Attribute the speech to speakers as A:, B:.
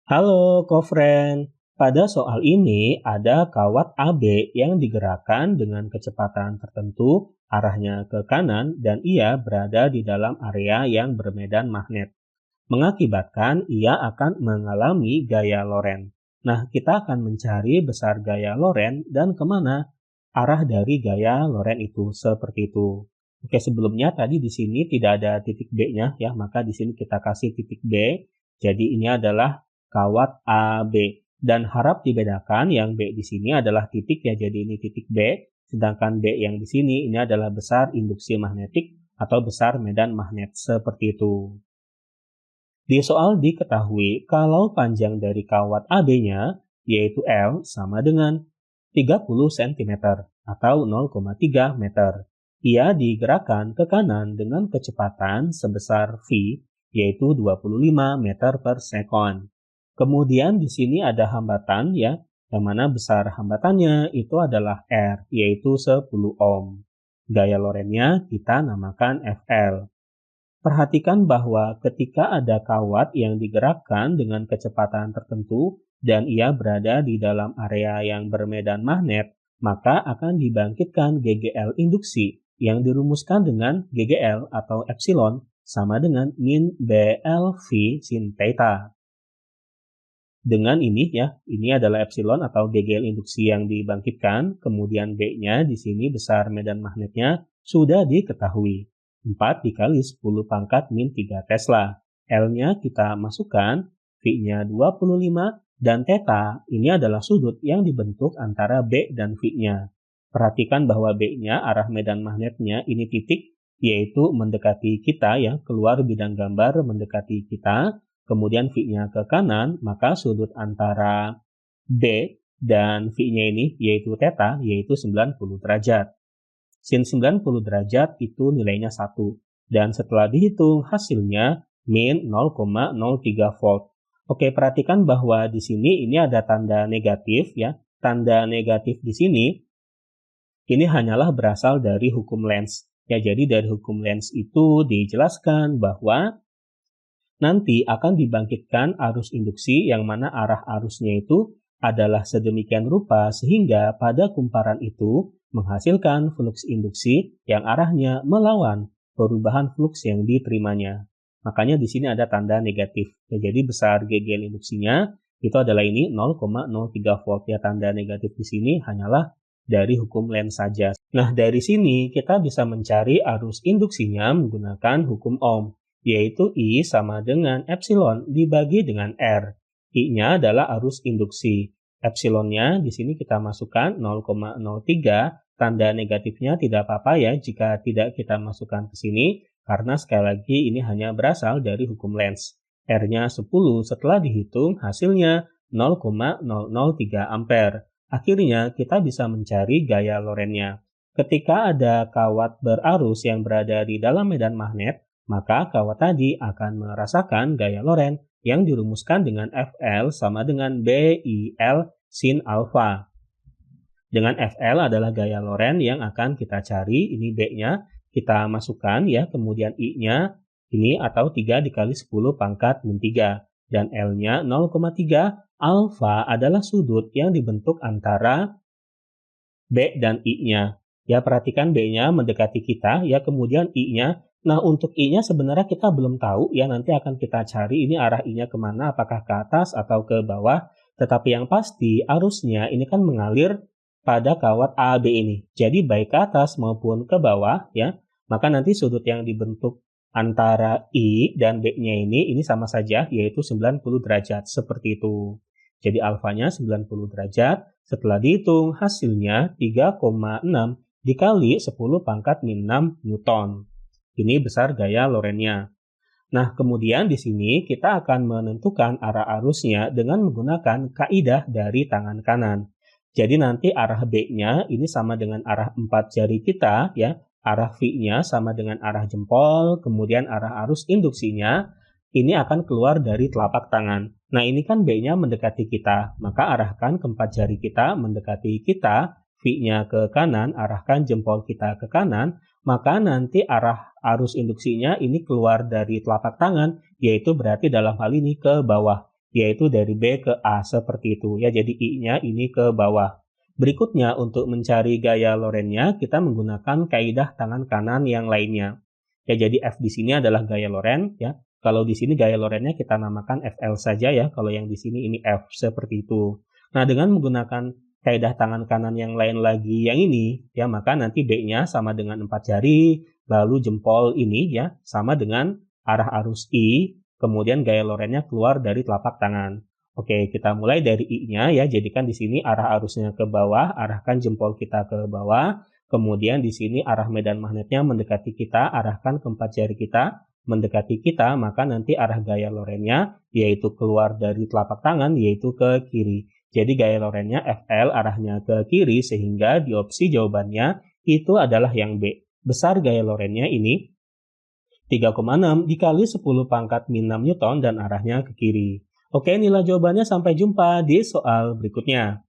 A: Halo, co-friend. Pada soal ini ada kawat AB yang digerakkan dengan kecepatan tertentu, arahnya ke kanan, dan ia berada di dalam area yang bermedan magnet. Mengakibatkan ia akan mengalami gaya Lorentz. Nah, kita akan mencari besar gaya Lorentz dan kemana arah dari gaya Lorentz itu, seperti itu. Oke, sebelumnya tadi di sini tidak ada titik B-nya ya, maka di sini kita kasih titik B. Jadi ini adalah kawat AB. Dan harap dibedakan yang B di sini adalah titik ya, jadi ini titik B. Sedangkan B yang di sini ini adalah besar induksi magnetik atau besar medan magnet, seperti itu. Di soal diketahui kalau panjang dari kawat AB-nya, yaitu L, sama dengan 30 cm atau 0,3 meter. Ia digerakkan ke kanan dengan kecepatan sebesar V, yaitu 25 meter per sekon. Kemudian di sini ada hambatan ya, yang mana besar hambatannya itu adalah R, yaitu 10 ohm. Gaya Lorentz-nya kita namakan FL. Perhatikan bahwa ketika ada kawat yang digerakkan dengan kecepatan tertentu dan ia berada di dalam area yang bermedan magnet, maka akan dibangkitkan GGL induksi yang dirumuskan dengan GGL atau epsilon sama dengan min BLV sin theta. Dengan ini ya, ini adalah epsilon atau GGL induksi yang dibangkitkan, kemudian B-nya di sini besar medan magnetnya sudah diketahui. 4 dikali 10 pangkat min 3 Tesla. L-nya kita masukkan, V-nya 25, dan theta ini adalah sudut yang dibentuk antara B dan V-nya. Perhatikan bahwa B-nya arah medan magnetnya ini titik, yaitu mendekati kita ya, keluar bidang gambar mendekati kita. Kemudian V-nya ke kanan, maka sudut antara B dan V-nya ini yaitu theta, yaitu 90 derajat. Sin 90 derajat itu nilainya 1. Dan setelah dihitung hasilnya min 0,03 volt. Oke, perhatikan bahwa di sini ini ada tanda negatif ya. Tanda negatif di sini ini hanyalah berasal dari hukum Lenz. Ya, jadi dari hukum Lenz itu dijelaskan bahwa nanti akan dibangkitkan arus induksi yang mana arah arusnya itu adalah sedemikian rupa sehingga pada kumparan itu menghasilkan fluks induksi yang arahnya melawan perubahan fluks yang diterimanya. Makanya di sini ada tanda negatif. Ya, jadi besar GGL induksinya itu adalah ini 0,03 volt. Ya, tanda negatif di sini hanyalah dari hukum Lenz saja. Nah, dari sini kita bisa mencari arus induksinya menggunakan hukum Ohm, yaitu I sama dengan epsilon dibagi dengan R. I-nya adalah arus induksi. Epsilonnya di sini kita masukkan 0,03. Tanda negatifnya tidak apa-apa ya jika tidak kita masukkan ke sini, karena sekali lagi ini hanya berasal dari hukum Lenz. R-nya 10, setelah dihitung hasilnya 0,003 ampere. Akhirnya kita bisa mencari gaya Lorentz-nya. Ketika ada kawat berarus yang berada di dalam medan magnet, maka kawat tadi akan merasakan gaya Lorentz yang dirumuskan dengan FL sama dengan BIL sin alfa. Dengan FL adalah gaya Lorentz yang akan kita cari, ini B-nya kita masukkan ya, kemudian I-nya ini atau 3 dikali 10 pangkat min 3, dan L-nya 0,3, alfa adalah sudut yang dibentuk antara B dan I-nya. Ya, perhatikan B-nya mendekati kita, ya, kemudian I-nya. Nah, untuk I-nya sebenarnya kita belum tahu, ya, nanti akan kita cari ini arah I-nya kemana, apakah ke atas atau ke bawah. Tetapi yang pasti arusnya ini kan mengalir pada kawat AB ini. Jadi baik ke atas maupun ke bawah, ya, maka nanti sudut yang dibentuk antara I dan B-nya ini sama saja, yaitu 90 derajat, seperti itu. Jadi alfanya 90 derajat, setelah dihitung hasilnya 3,6 dikali 10 pangkat min 6 Newton. Ini besar gaya Lorentz-nya. Nah, kemudian di sini kita akan menentukan arah arusnya dengan menggunakan kaidah dari tangan kanan. Jadi nanti arah B-nya ini sama dengan arah 4 jari kita, ya. Arah V-nya sama dengan arah jempol, kemudian arah arus induksinya ini akan keluar dari telapak tangan. Nah, ini kan B-nya mendekati kita, maka arahkan keempat jari kita mendekati kita, V-nya ke kanan, arahkan jempol kita ke kanan, maka nanti arah arus induksinya ini keluar dari telapak tangan, yaitu berarti dalam hal ini ke bawah. yaitu dari B ke A seperti itu ya. Jadi I-nya ini ke bawah. Berikutnya untuk mencari gaya lorennya kita menggunakan kaidah tangan kanan yang lainnya. Ya, jadi F di sini adalah gaya loren ya. Kalau di sini gaya lorennya kita namakan FL saja ya. Kalau yang di sini ini F seperti itu. Nah, dengan menggunakan kaidah tangan kanan yang lain lagi yang ini ya, maka nanti B-nya sama dengan 4 jari, lalu jempol ini ya sama dengan arah arus I, kemudian gaya lorennya keluar dari telapak tangan. Oke, kita mulai dari I-nya ya. Jadikan di sini arah arusnya ke bawah, arahkan jempol kita ke bawah. Kemudian di sini arah medan magnetnya mendekati kita, arahkan keempat jari kita mendekati kita, maka nanti arah gaya lorennya yaitu keluar dari telapak tangan yaitu ke kiri. Jadi gaya lorennya FL arahnya ke kiri sehingga di opsi jawabannya itu adalah yang B. Besar gaya lorennya ini 3,6 dikali 10 pangkat min 6 Newton dan arahnya ke kiri. Oke, nilai jawabannya, sampai jumpa di soal berikutnya.